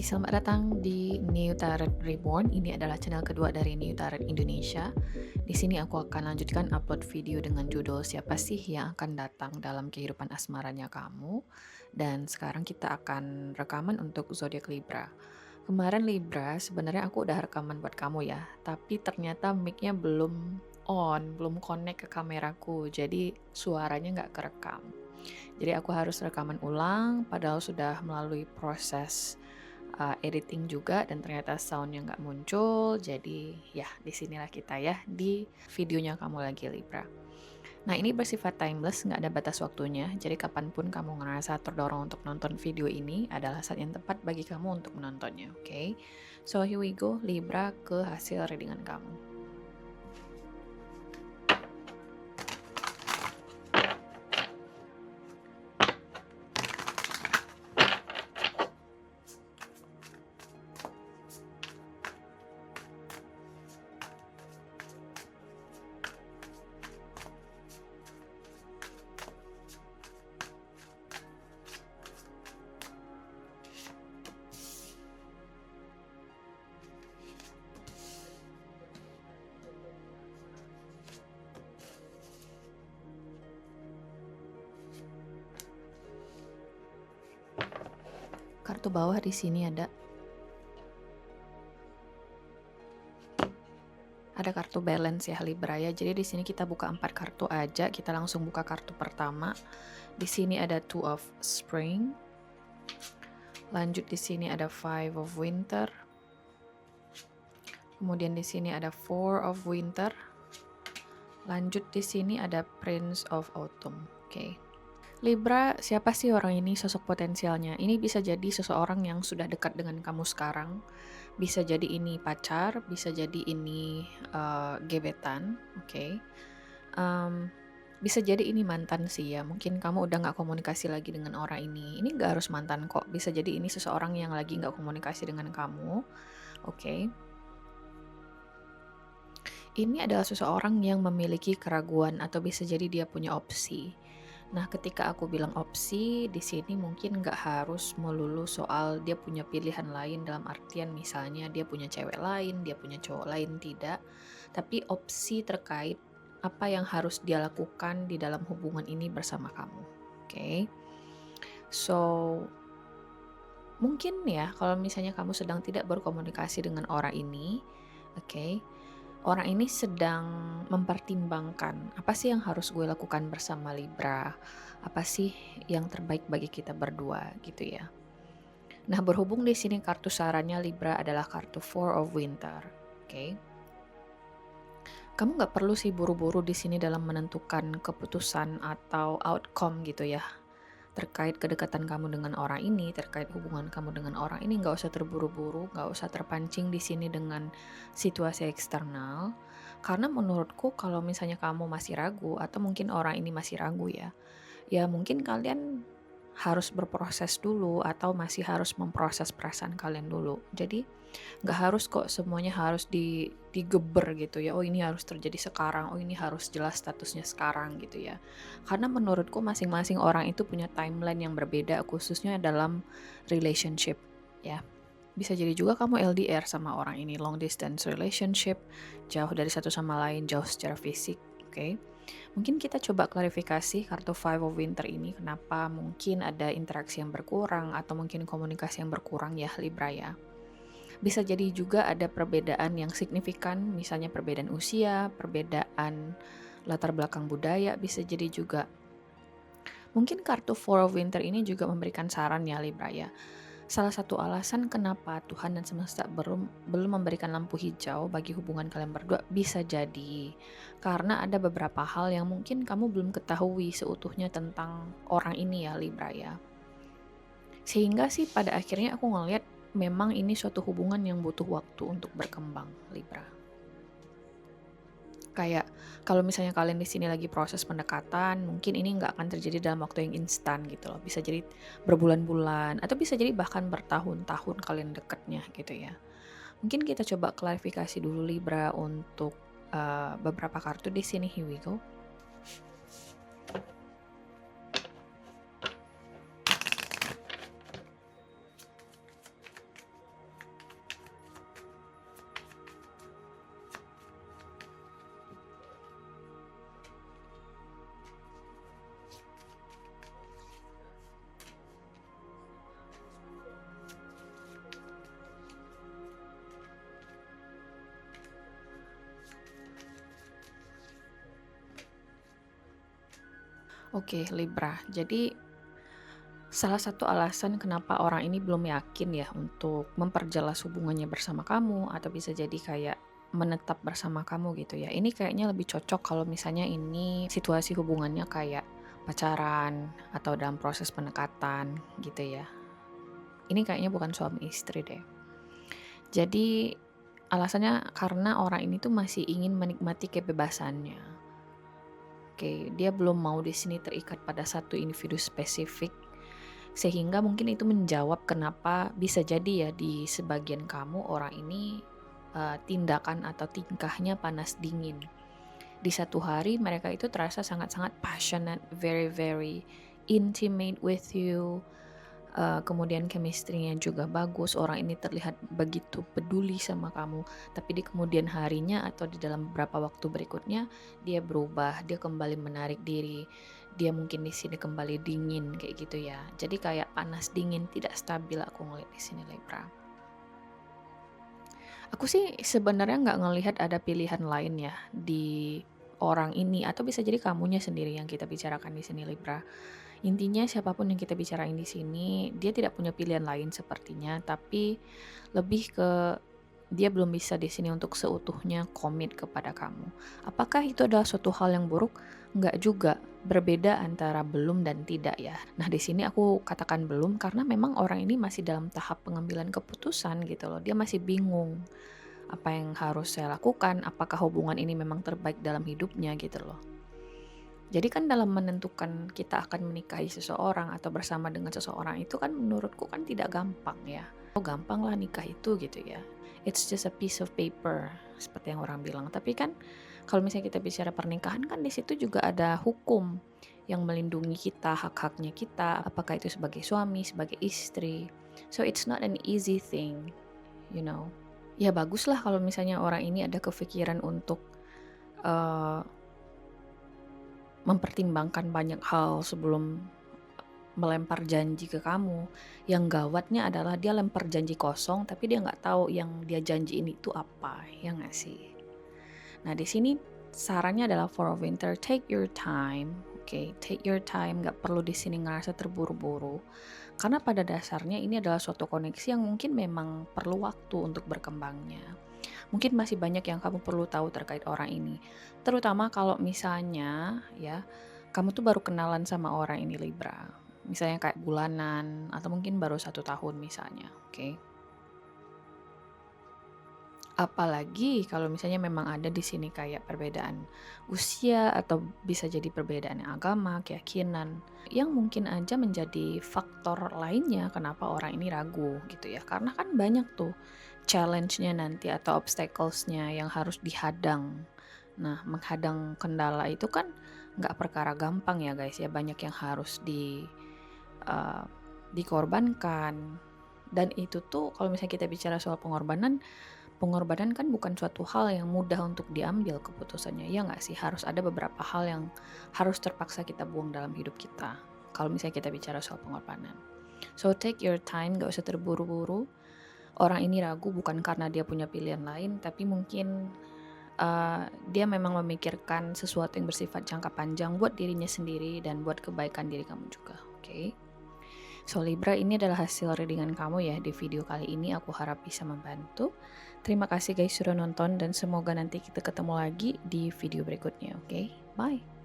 Selamat datang di New Tarot Reborn. Ini adalah channel kedua dari New Tarot Indonesia. Di sini aku akan lanjutkan upload video dengan judul Siapa sih yang akan datang dalam kehidupan asmaranya kamu. Dan sekarang kita akan rekaman untuk zodiak Libra. Kemarin Libra, sebenarnya aku udah rekaman buat kamu ya, tapi ternyata mic-nya belum on, belum connect ke kameraku, jadi suaranya nggak kerekam. Jadi aku harus rekaman ulang, padahal sudah melalui proses editing juga dan ternyata soundnya nggak muncul. Jadi ya disinilah kita ya di videonya kamu lagi Libra. Nah ini bersifat timeless, nggak ada batas waktunya. Jadi kapanpun kamu ngerasa terdorong untuk nonton video ini adalah saat yang tepat bagi kamu untuk menontonnya. Oke? So here we go Libra ke hasil readingan kamu. Kartu bawah di sini ada kartu balance ya Libra ya. Jadi di sini kita buka 4 kartu aja. Kita langsung buka kartu pertama. Di sini ada Two of Spring. Lanjut di sini ada Five of Winter. Kemudian di sini ada Four of Winter. Lanjut di sini ada Prince of Autumn. Oke. Libra, siapa sih orang ini, sosok potensialnya? Ini bisa jadi seseorang yang sudah dekat dengan kamu sekarang. Bisa jadi ini pacar, bisa jadi ini gebetan, oke. Bisa jadi ini mantan sih ya. Mungkin kamu udah nggak komunikasi lagi dengan orang ini. Ini nggak harus mantan kok. Bisa jadi ini seseorang yang lagi nggak komunikasi dengan kamu, oke. Ini adalah seseorang yang memiliki keraguan atau bisa jadi dia punya opsi. Nah, ketika aku bilang opsi, di sini mungkin nggak harus melulu soal dia punya pilihan lain dalam artian misalnya dia punya cewek lain, dia punya cowok lain, tidak. Tapi opsi terkait apa yang harus dia lakukan di dalam hubungan ini bersama kamu. Oke. So, mungkin ya kalau misalnya kamu sedang tidak berkomunikasi dengan orang ini, oke. Orang ini sedang mempertimbangkan apa sih yang harus gue lakukan bersama Libra, apa sih yang terbaik bagi kita berdua gitu ya. Nah berhubung di sini kartu sarannya Libra adalah kartu Four of Winter, oke. Kamu nggak perlu sih buru-buru di sini dalam menentukan keputusan atau outcome gitu ya. Terkait kedekatan kamu dengan orang ini, terkait hubungan kamu dengan orang ini, nggak usah terburu-buru, nggak usah terpancing di sini dengan situasi eksternal. Karena menurutku kalau misalnya kamu masih ragu atau mungkin orang ini masih ragu ya, ya mungkin kalian harus berproses dulu atau masih harus memproses perasaan kalian dulu. Jadi nggak harus kok semuanya harus digeber gitu ya. Oh ini harus terjadi sekarang, oh ini harus jelas statusnya sekarang gitu ya. Karena menurutku masing-masing orang itu punya timeline yang berbeda khususnya dalam relationship ya. Bisa jadi juga kamu LDR sama orang ini, long distance relationship, jauh dari satu sama lain, jauh secara fisik, oke. Mungkin kita coba klarifikasi kartu Five of Winter ini kenapa mungkin ada interaksi yang berkurang atau mungkin komunikasi yang berkurang ya Libra ya. Bisa jadi juga ada perbedaan yang signifikan, misalnya perbedaan usia, perbedaan latar belakang budaya, bisa jadi juga. Mungkin kartu Four of Winter ini juga memberikan saran ya Libra ya. Salah satu alasan kenapa Tuhan dan semesta belum memberikan lampu hijau bagi hubungan kalian berdua bisa jadi karena ada beberapa hal yang mungkin kamu belum ketahui seutuhnya tentang orang ini ya Libra ya. Sehingga sih pada akhirnya aku ngeliat memang ini suatu hubungan yang butuh waktu untuk berkembang Libra. Kayak kalau misalnya kalian di sini lagi proses pendekatan, mungkin ini nggak akan terjadi dalam waktu yang instan gitu loh. Bisa jadi berbulan-bulan atau bisa jadi bahkan bertahun-tahun kalian deketnya gitu ya. Mungkin kita coba klarifikasi dulu Libra untuk beberapa kartu di sini. Here we go. Oke, Libra. Jadi salah satu alasan kenapa orang ini belum yakin ya untuk memperjelas hubungannya bersama kamu atau bisa jadi kayak menetap bersama kamu gitu ya. Ini kayaknya lebih cocok kalau misalnya ini situasi hubungannya kayak pacaran atau dalam proses pendekatan gitu ya. Ini kayaknya bukan suami istri deh. Jadi alasannya karena orang ini tuh masih ingin menikmati kebebasannya. Oke, dia belum mau di sini terikat pada satu individu spesifik, sehingga mungkin itu menjawab kenapa bisa jadi ya di sebagian kamu orang ini tindakan atau tingkahnya panas dingin. Di satu hari mereka itu terasa sangat-sangat passionate, very very intimate with you. Kemudian chemistry-nya juga bagus, orang ini terlihat begitu peduli sama kamu, tapi di kemudian harinya atau di dalam beberapa waktu berikutnya dia berubah, dia kembali menarik diri, dia mungkin di sini kembali dingin kayak gitu ya. Jadi kayak panas dingin, tidak stabil aku ngeliat di sini Libra. Aku sih sebenarnya nggak ngelihat ada pilihan lain ya di orang ini, atau bisa jadi kamunya sendiri yang kita bicarakan di sini Libra. Intinya siapapun yang kita bicarain di sini, dia tidak punya pilihan lain sepertinya, tapi lebih ke dia belum bisa di sini untuk seutuhnya komit kepada kamu. Apakah itu adalah suatu hal yang buruk? Enggak juga. Berbeda antara belum dan tidak ya. Nah, di sini aku katakan belum karena memang orang ini masih dalam tahap pengambilan keputusan gitu loh. Dia masih bingung apa yang harus saya lakukan, apakah hubungan ini memang terbaik dalam hidupnya gitu loh. Jadi kan dalam menentukan kita akan menikahi seseorang atau bersama dengan seseorang itu kan menurutku kan tidak gampang ya. Oh gampang lah nikah itu gitu ya. It's just a piece of paper seperti yang orang bilang. Tapi kan kalau misalnya kita bicara pernikahan kan di situ juga ada hukum yang melindungi kita, hak-haknya kita, apakah itu sebagai suami, sebagai istri. So it's not an easy thing, you know. Ya baguslah kalau misalnya orang ini ada kepikiran untuk uh, mempertimbangkan banyak hal sebelum melempar janji ke kamu. Yang gawatnya adalah dia lempar janji kosong, tapi dia nggak tahu yang dia janji ini itu apa, ya nggak sih? Nah di sini sarannya adalah for a winter, take your time, okay? Take your time, nggak perlu di sini ngerasa terburu-buru. Karena pada dasarnya ini adalah suatu koneksi yang mungkin memang perlu waktu untuk berkembangnya. Mungkin masih banyak yang kamu perlu tahu terkait orang ini. Terutama kalau misalnya ya, kamu tuh baru kenalan sama orang ini Libra. Misalnya kayak bulanan atau mungkin baru 1 tahun misalnya, oke? Apalagi kalau misalnya memang ada di sini kayak perbedaan usia atau bisa jadi perbedaan agama, keyakinan yang mungkin aja menjadi faktor lainnya kenapa orang ini ragu gitu ya. Karena kan banyak tuh challenge-nya nanti atau obstacles-nya yang harus dihadang. Nah, menghadang kendala itu kan nggak perkara gampang ya guys ya, banyak yang harus uh, dikorbankan. Dan itu tuh kalau misalnya kita bicara soal pengorbanan kan bukan suatu hal yang mudah untuk diambil keputusannya, ya nggak sih? Harus ada beberapa hal yang harus terpaksa kita buang dalam hidup kita, kalau misalnya kita bicara soal pengorbanan. So take your time, gak usah terburu-buru. Orang ini ragu bukan karena dia punya pilihan lain, tapi mungkin dia memang memikirkan sesuatu yang bersifat jangka panjang buat dirinya sendiri dan buat kebaikan diri kamu juga, oke? So Libra, ini adalah hasil readingan kamu ya di video kali ini. Aku harap bisa membantu. Terima kasih guys sudah nonton dan semoga nanti kita ketemu lagi di video berikutnya. Oke, bye.